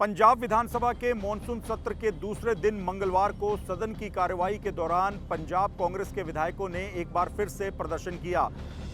पंजाब विधानसभा के मॉनसून सत्र के दूसरे दिन मंगलवार को सदन की कार्यवाही के दौरान पंजाब कांग्रेस के विधायकों ने एक बार फिर से प्रदर्शन किया।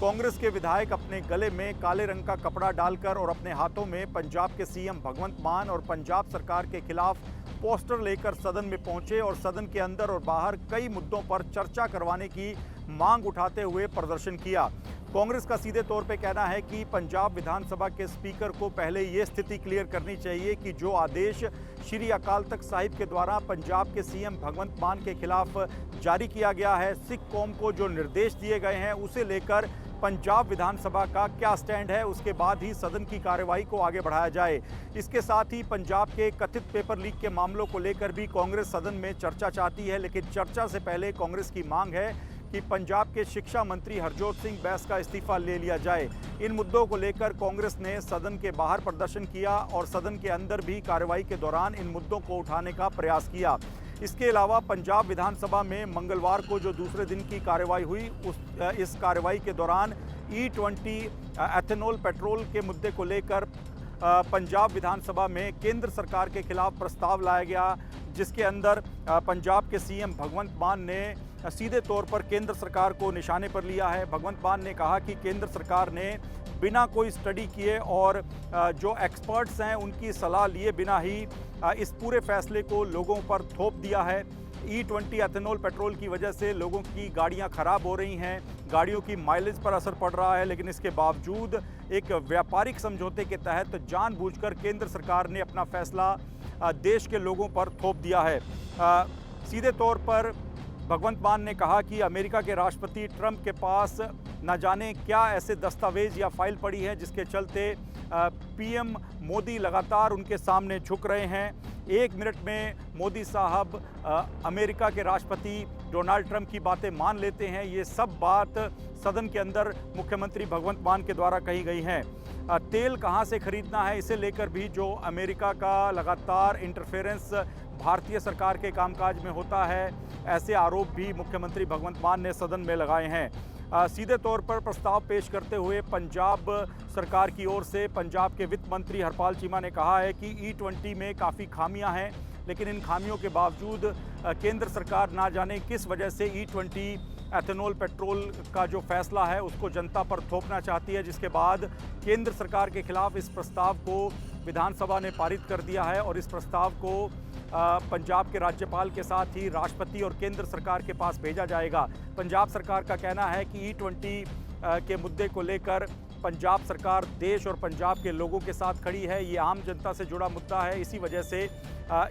कांग्रेस के विधायक अपने गले में काले रंग का कपड़ा डालकर और अपने हाथों में पंजाब के सीएम भगवंत मान और पंजाब सरकार के खिलाफ पोस्टर लेकर सदन में पहुंचे और सदन के अंदर और बाहर कई मुद्दों पर चर्चा करवाने की मांग उठाते हुए प्रदर्शन किया। कांग्रेस का सीधे तौर पे कहना है कि पंजाब विधानसभा के स्पीकर को पहले ये स्थिति क्लियर करनी चाहिए कि जो आदेश श्री अकाल तख्त साहिब के द्वारा पंजाब के सीएम भगवंत मान के खिलाफ जारी किया गया है, सिख कौम को जो निर्देश दिए गए हैं उसे लेकर पंजाब विधानसभा का क्या स्टैंड है, उसके बाद ही सदन की कार्यवाही को आगे बढ़ाया जाए। इसके साथ ही पंजाब के कथित पेपर लीक के मामलों को लेकर भी कांग्रेस सदन में चर्चा चाहती है, लेकिन चर्चा से पहले कांग्रेस की मांग है कि पंजाब के शिक्षा मंत्री हरजोत सिंह बैस का इस्तीफा ले लिया जाए। इन मुद्दों को लेकर कांग्रेस ने सदन के बाहर प्रदर्शन किया और सदन के अंदर भी कार्रवाई के दौरान इन मुद्दों को उठाने का प्रयास किया। इसके अलावा पंजाब विधानसभा में मंगलवार को जो दूसरे दिन की कार्रवाई हुई इस कार्रवाई के दौरान E20 एथेनॉल पेट्रोल के मुद्दे को लेकर पंजाब विधानसभा में केंद्र सरकार के खिलाफ प्रस्ताव लाया गया, जिसके अंदर पंजाब के सीएम भगवंत मान ने सीधे तौर पर केंद्र सरकार को निशाने पर लिया है। भगवंत मान ने कहा कि केंद्र सरकार ने बिना कोई स्टडी किए और जो एक्सपर्ट्स हैं उनकी सलाह लिए बिना ही इस पूरे फैसले को लोगों पर थोप दिया है। E20 एथेनॉल पेट्रोल की वजह से लोगों की गाड़ियां खराब हो रही हैं, गाड़ियों की माइलेज पर असर पड़ रहा है, लेकिन इसके बावजूद एक व्यापारिक समझौते के तहत जानबूझकर केंद्र सरकार ने अपना फैसला देश के लोगों पर थोप दिया है। सीधे तौर पर भगवंत मान ने कहा कि अमेरिका के राष्ट्रपति ट्रंप के पास न जाने क्या ऐसे दस्तावेज या फाइल पड़ी है जिसके चलते पीएम मोदी लगातार उनके सामने झुक रहे हैं। एक मिनट में मोदी साहब अमेरिका के राष्ट्रपति डोनाल्ड ट्रंप की बातें मान लेते हैं। ये सब बात सदन के अंदर मुख्यमंत्री भगवंत मान के द्वारा कही गई हैं। तेल कहां से खरीदना है इसे लेकर भी जो अमेरिका का लगातार इंटरफेरेंस भारतीय सरकार के कामकाज में होता है, ऐसे आरोप भी मुख्यमंत्री भगवंत मान ने सदन में लगाए हैं। सीधे तौर पर प्रस्ताव पेश करते हुए पंजाब सरकार की ओर से पंजाब के वित्त मंत्री हरपाल चीमा ने कहा है कि E20 में काफ़ी खामियां हैं, लेकिन इन खामियों के बावजूद केंद्र सरकार ना जाने किस वजह से E20 एथेनॉल पेट्रोल का जो फैसला है उसको जनता पर थोपना चाहती है, जिसके बाद केंद्र सरकार के खिलाफ इस प्रस्ताव को विधानसभा ने पारित कर दिया है और इस प्रस्ताव को पंजाब के राज्यपाल के साथ ही राष्ट्रपति और केंद्र सरकार के पास भेजा जाएगा। पंजाब सरकार का कहना है कि E20 के मुद्दे को लेकर पंजाब सरकार देश और पंजाब के लोगों के साथ खड़ी है। ये आम जनता से जुड़ा मुद्दा है, इसी वजह से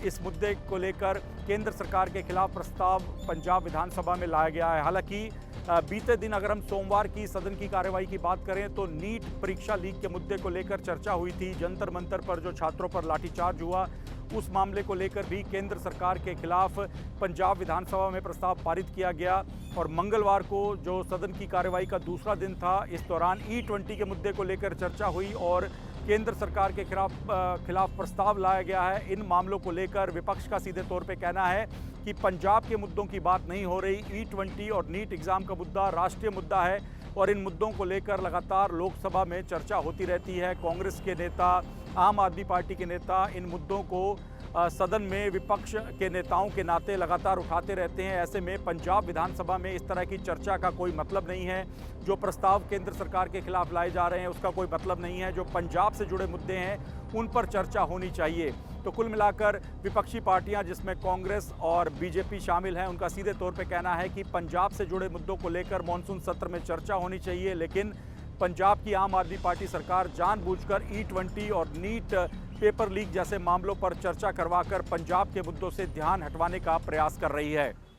इस मुद्दे को लेकर केंद्र सरकार के खिलाफ प्रस्ताव पंजाब विधानसभा में लाया गया है। हालांकि बीते दिन अगर हम सोमवार की सदन की कार्यवाही की बात करें तो नीट परीक्षा लीक के मुद्दे को लेकर चर्चा हुई थी। जंतर मंतर पर जो छात्रों पर लाठीचार्ज हुआ उस मामले को लेकर भी केंद्र सरकार के खिलाफ पंजाब विधानसभा में प्रस्ताव पारित किया गया और मंगलवार को जो सदन की कार्यवाही का दूसरा दिन था, इस दौरान E20 के मुद्दे को लेकर चर्चा हुई और केंद्र सरकार के खिलाफ प्रस्ताव लाया गया है। इन मामलों को लेकर विपक्ष का सीधे तौर पे कहना है कि पंजाब के मुद्दों की बात नहीं हो रही। E20 और नीट एग्ज़ाम का मुद्दा राष्ट्रीय मुद्दा है और इन मुद्दों को लेकर लगातार लोकसभा में चर्चा होती रहती है। कांग्रेस के नेता, आम आदमी पार्टी के नेता इन मुद्दों को सदन में विपक्ष के नेताओं के नाते लगातार उठाते रहते हैं। ऐसे में पंजाब विधानसभा में इस तरह की चर्चा का कोई मतलब नहीं है। जो प्रस्ताव केंद्र सरकार के खिलाफ लाए जा रहे हैं उसका कोई मतलब नहीं है। जो पंजाब से जुड़े मुद्दे हैं उन पर चर्चा होनी चाहिए। तो कुल मिलाकर विपक्षी पार्टियां जिसमें कांग्रेस और बीजेपी शामिल हैं, उनका सीधे तौर पे कहना है कि पंजाब से जुड़े मुद्दों को लेकर मॉनसून सत्र में चर्चा होनी चाहिए, लेकिन पंजाब की आम आदमी पार्टी सरकार जानबूझकर E20 और नीट पेपर लीक जैसे मामलों पर चर्चा करवाकर पंजाब के मुद्दों से ध्यान हटवाने का प्रयास कर रही है।